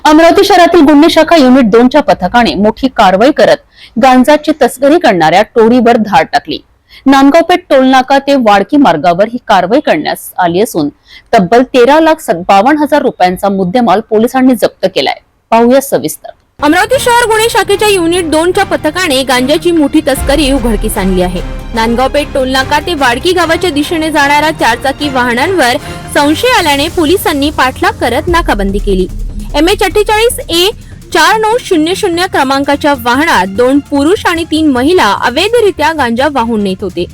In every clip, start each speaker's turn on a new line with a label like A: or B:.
A: अमरावती शहरातील गुन्हे शाखा युनिट 2 च्या पथकाने मोठी कारवाई करत गांजाची तस्करी करणाऱ्या टोळीवर धाड टाकली। नांदगाव पेठ टोलनाका ते वाडकी मार्गावर ही कारवाई करण्यात आली असून तब्बल 13,52,000 रुपयांचा मुद्देमाल पोलिसांनी जप्त केलाय। पाहूया सविस्तर।
B: अमरावती शहर गुन्हे शाखेच्या युनिट 2 च्या पथकाने गांजाची मोठी तस्करी उघडकीस आणली आहे। नांदगाव पेठ टोलनाका ते वाडकी गावाच्या दिशेने जाणाऱ्या चारचाकी वाहनांवर संशय आल्याने पोलिसांनी पाठलाग करत नाकाबंदी केली। MH48A 4900 क्रमांकाच्या वाहनात 2 पुरुष आणि 3 महिला अवैधरित्या गांजा वाहून नेत होते।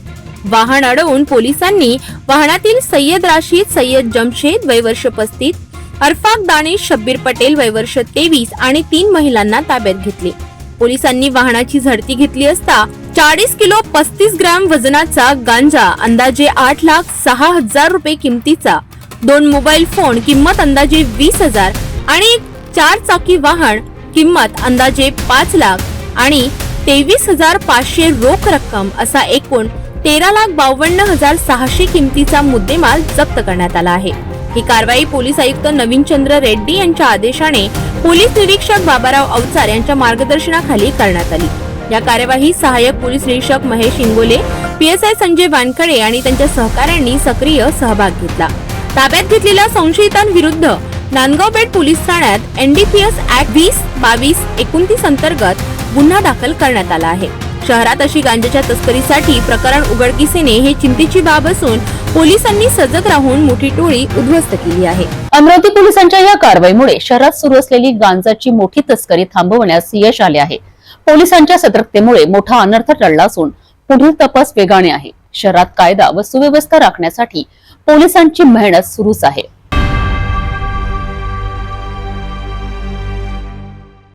B: वाहन अडवून पोलिसांनी वाहनातील सय्यद राशीद, सय्यद जमशेद वय वर्ष 35, अरफाक दानिश, शब्बीर पटेल वय वर्ष 23 आणि 3 महिलांना ताब्यात घेतले। पोलिसांनी वाहनाची झडती घेतली असता 40 किलो 35 ग्रॅम वजनाचा गांजा अंदाजे 8,06,000 रुपये किमतीचा, 2 मोबाईल फोन किंमत अंदाजे 20,000 आणि 4 चाकी वाहन किंमत अंदाजे 5 लाख आणि 23,500 रोख रक्कम असा एकूण 13,52,600 किमतीचा मुद्देमाल जप्त करण्यात आला आहे। ही कारवाई पोलीस आयुक्त नवीनचंद्र रेड्डी यांच्या आदेशाने पोलीस निरीक्षक बाबाराव अवचार यांच्या मार्गदर्शनाखाली करण्यात आली। या कार्यवाहीत सहाय्यक पोलीस निरीक्षक महेश इंगोले, PSI संजय वानखडे आणि त्यांच्या सहकाऱ्यांनी सक्रिय सहभाग घेतला। ताब्यात घेतलेल्या संशयितांविरुद्ध नांदगाव पेठ पोलीस ठाण्यात NDPS ऍक्ट 20-22-29 अंतर्गत गुन्हा दाखल करण्यात आला आहे। शहरात अशी गांजाच्या तस्करीसाठी प्रकरण उघडकीस येणे हे चिंतेची बाब असून पोलिसांनी सजग राहून मोठी टोळी उद्ध्वस्त केली आहे।
A: अमरावती पोलिसांच्या या कारवाईमुळे शहरात सुरू असलेली गांजाची मोठी तस्करी थांबवण्यास यश आले आहे। पोलिसांच्या सतर्कतेमुळे मोठा अनर्थ टळला असून पुढील तपास वेगाने आहे। शहरात कायदा व सुव्यवस्था राखण्यासाठी पोलिसांची मेहनत सुरूच आहे।